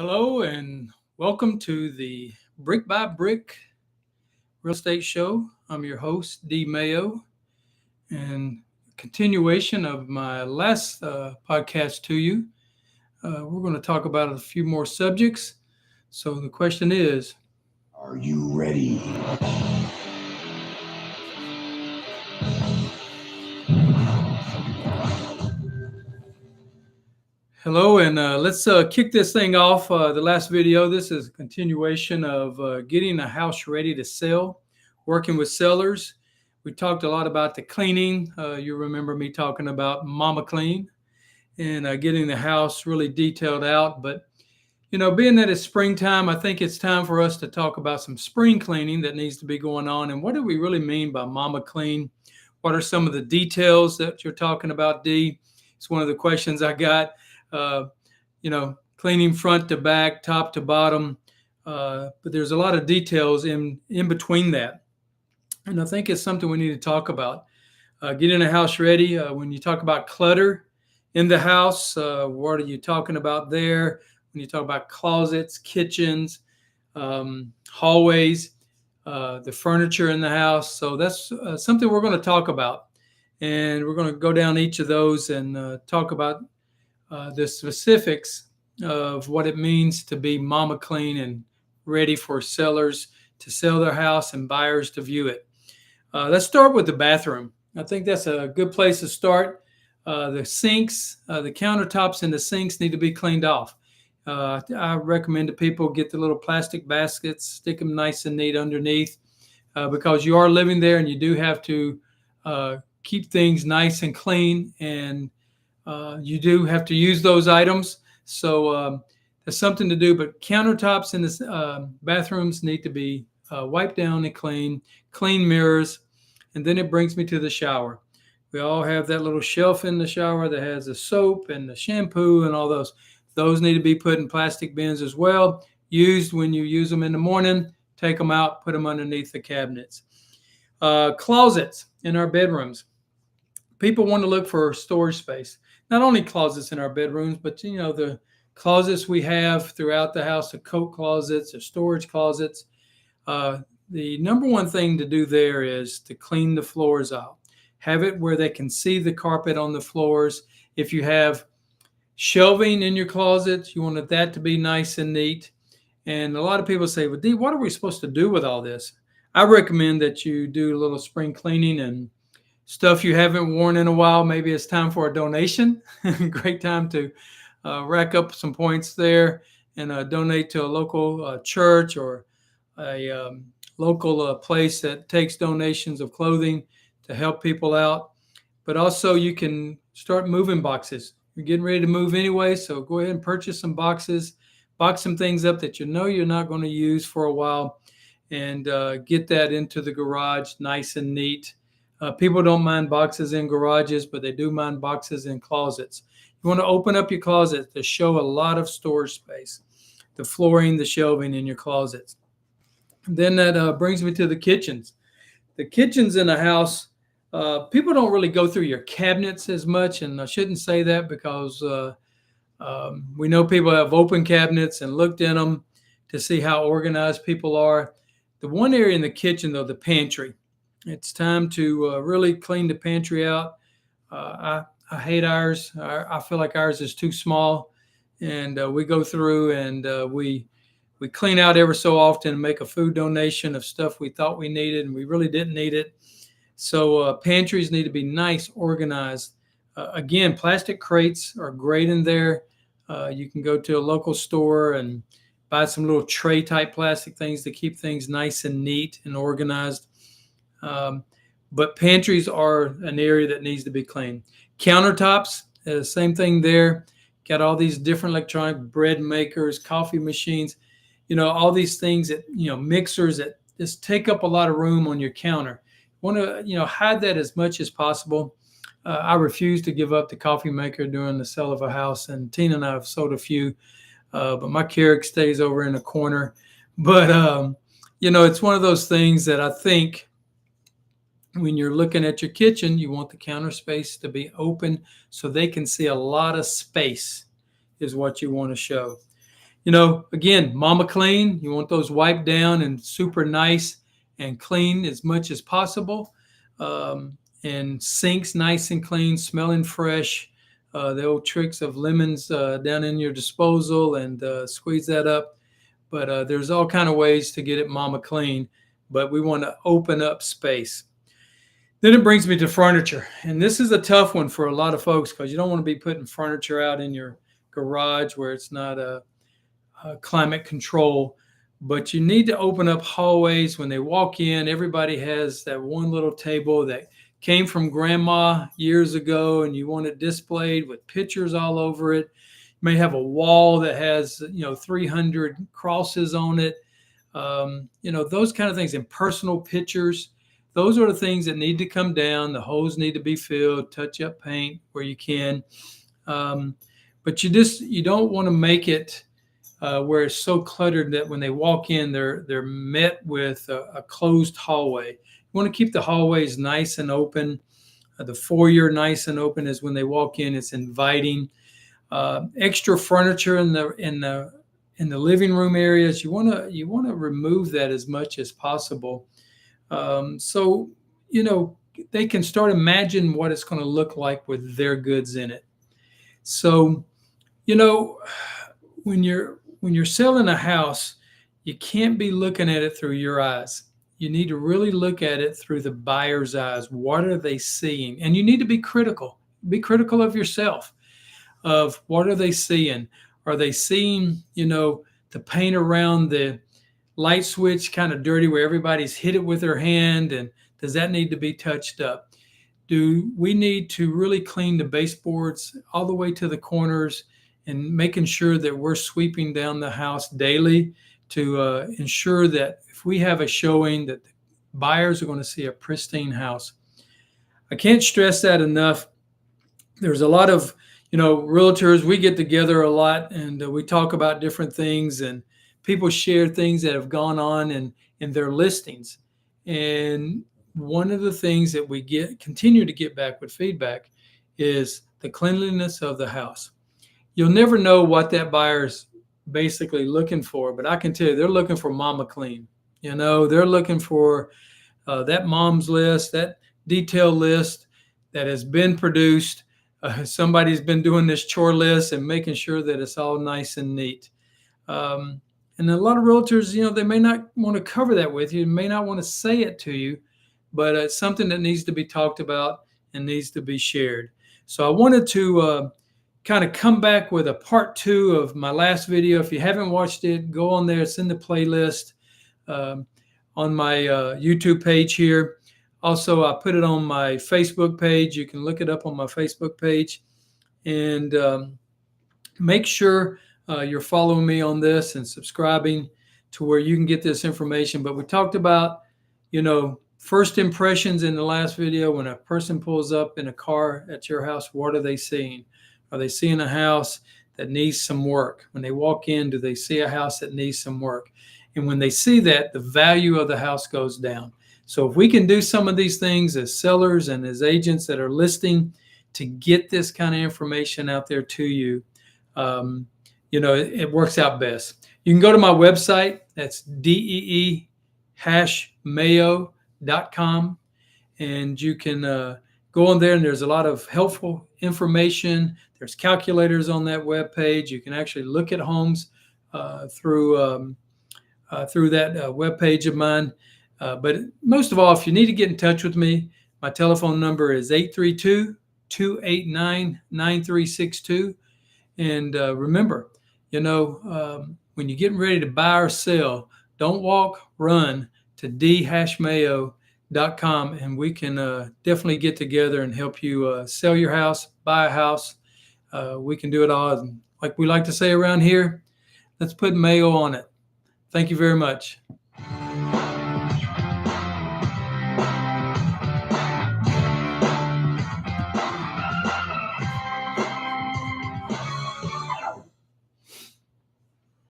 Hello and welcome to the Brick by Brick Real Estate Show. I'm your host, D. Mayo, and continuation of my last podcast to you. We're going to talk about a few more subjects. So the question is, Are you ready? hello, and let's kick this thing off. The last video, this is a continuation of getting a house ready to sell, working with sellers. We talked a lot about the cleaning. You remember me talking about Mama Clean and getting the house really detailed out. But, being that it's springtime, I think it's time for us to talk about some spring cleaning that needs to be going on. And what do we really mean by Mama Clean? What are some of the details that you're talking about, D? It's one of the questions I got. Uh, Cleaning front to back, top to bottom. But there's a lot of details in between that. And I think it's something we need to talk about. Getting a house ready. When you talk about clutter in the house, what are you talking about there? When you talk about closets, kitchens, hallways, the furniture in the house. So that's something we're going to talk about. And we're going to go down each of those and talk about the specifics of what it means to be Mama Clean and ready for sellers to sell their house and buyers to view it. Let's start with the bathroom. I think that's a good place to start. The sinks, the countertops and the sinks need to be cleaned off. I recommend to people get the little plastic baskets, stick them nice and neat underneath because you are living there and you do have to keep things nice and clean, and you do have to use those items. So there's something to do, but countertops in the bathrooms need to be wiped down and clean mirrors. And then it brings me to the shower. We all have that little shelf in the shower that has the soap and the shampoo and all those. Those need to be put in plastic bins as well. Used when you use them in the morning, take them out, put them underneath the cabinets. Closets in our bedrooms. People want to look for storage space. Not only closets in our bedrooms, but the closets we have throughout the house, the coat closets, the storage closets. The number one thing to do there is to clean the floors out. Have it where they can see the carpet on the floors. If you have shelving in your closets, you want that to be nice and neat. And a lot of people say, well, D, what are we supposed to do with all this? I recommend that you do a little spring cleaning and stuff you haven't worn in a while. Maybe it's time for a donation. Great time to rack up some points there and donate to a local church or a local place that takes donations of clothing to help people out. But also you can start moving boxes. You're getting ready to move anyway, so go ahead and purchase some boxes, box some things up that you're not going to use for a while, and get that into the garage nice and neat. People don't mind boxes in garages, but they do mind boxes in closets. You want to open up your closet to show a lot of storage space, the flooring, the shelving in your closets. And then that brings me to the kitchens. The kitchens in a house, people don't really go through your cabinets as much, and I shouldn't say that because we know people have open cabinets and looked in them to see how organized people are. The one area in the kitchen, though, the pantry, it's time to really clean the pantry out. I hate ours. I feel like ours is too small, and we go through and we clean out ever so often and make a food donation of stuff we thought we needed and we really didn't need it. So pantries need to be nice, organized. Again, plastic crates are great in there. You can go to a local store and buy some little tray type plastic things to keep things nice and neat and organized. But pantries are an area that needs to be cleaned. Countertops, same thing there. Got all these different electronic bread makers, coffee machines, all these things that, mixers that just take up a lot of room on your counter. Want to, hide that as much as possible. I refuse to give up the coffee maker during the sale of a house, and Tina and I have sold a few, but my Keurig stays over in the corner. But, it's one of those things that I think when you're looking at your kitchen, you want the counter space to be open so they can see a lot of space is what you want to show. Again, Mama Clean. You want those wiped down and super nice and clean as much as possible. And sinks nice and clean, smelling fresh. The old tricks of lemons down in your disposal and squeeze that up. But there's all kind of ways to get it Mama Clean. But we want to open up space. Then it brings me to furniture. And this is a tough one for a lot of folks because you don't want to be putting furniture out in your garage where it's not climate control. But you need to open up hallways. When they walk in, everybody has that one little table that came from grandma years ago, and you want it displayed with pictures all over it. You may have a wall that has 300 crosses on it. Those kind of things, and personal pictures. Those are the things that need to come down. The holes need to be filled, touch up paint where you can. But you don't want to make it where it's so cluttered that when they walk in, they're met with a closed hallway. You want to keep the hallways nice and open. The foyer nice and open is when they walk in. It's inviting. Extra furniture in the living room areas. You want to remove that as much as possible. So they can start imagine what it's going to look like with their goods in it. So when you're selling a house, you can't be looking at it through your eyes. You need to really look at it through the buyer's eyes. What are they seeing? And you need to be critical. Be critical of yourself, of what are they seeing? Are they seeing, the paint around the light switch kind of dirty where everybody's hit it with their hand? And does that need to be touched up? Do we need to really clean the baseboards all the way to the corners and making sure that we're sweeping down the house daily to ensure that if we have a showing that the buyers are going to see a pristine house? I can't stress that enough. There's a lot of, realtors, we get together a lot and we talk about different things, and people share things that have gone on in their listings. And one of the things that we continue to get back with feedback is the cleanliness of the house. You'll never know what that buyer's basically looking for, but I can tell you they're looking for Mama Clean. They're looking for that mom's list, that detail list that has been produced. Somebody's been doing this chore list and making sure that it's all nice and neat. And a lot of realtors, they may not want to cover that with you, may not want to say it to you, but it's something that needs to be talked about and needs to be shared. So I wanted to kind of come back with a part 2 of my last video. If you haven't watched it, go on there. It's in the playlist on my YouTube page here. Also, I put it on my Facebook page. You can look it up on my Facebook page. And make sure you're following me on this and subscribing to where you can get this information. But we talked about, first impressions in the last video. When a person pulls up in a car at your house, what are they seeing? Are they seeing a house that needs some work? When they walk in, do they see a house that needs some work? And when they see that, the value of the house goes down. So if we can do some of these things as sellers and as agents that are listing to get this kind of information out there to you, it works out best. You can go to my website. That's DEE-Mayo.com. And you can go on there, and there's a lot of helpful information. There's calculators on that webpage. You can actually look at homes through that webpage of mine. But most of all, if you need to get in touch with me, my telephone number is 832-289-9362. And remember, when you're getting ready to buy or sell, don't walk, run to d-mayo.com, and we can definitely get together and help you sell your house, buy a house. We can do it all. Like we like to say around here, let's put Mayo on it. Thank you very much.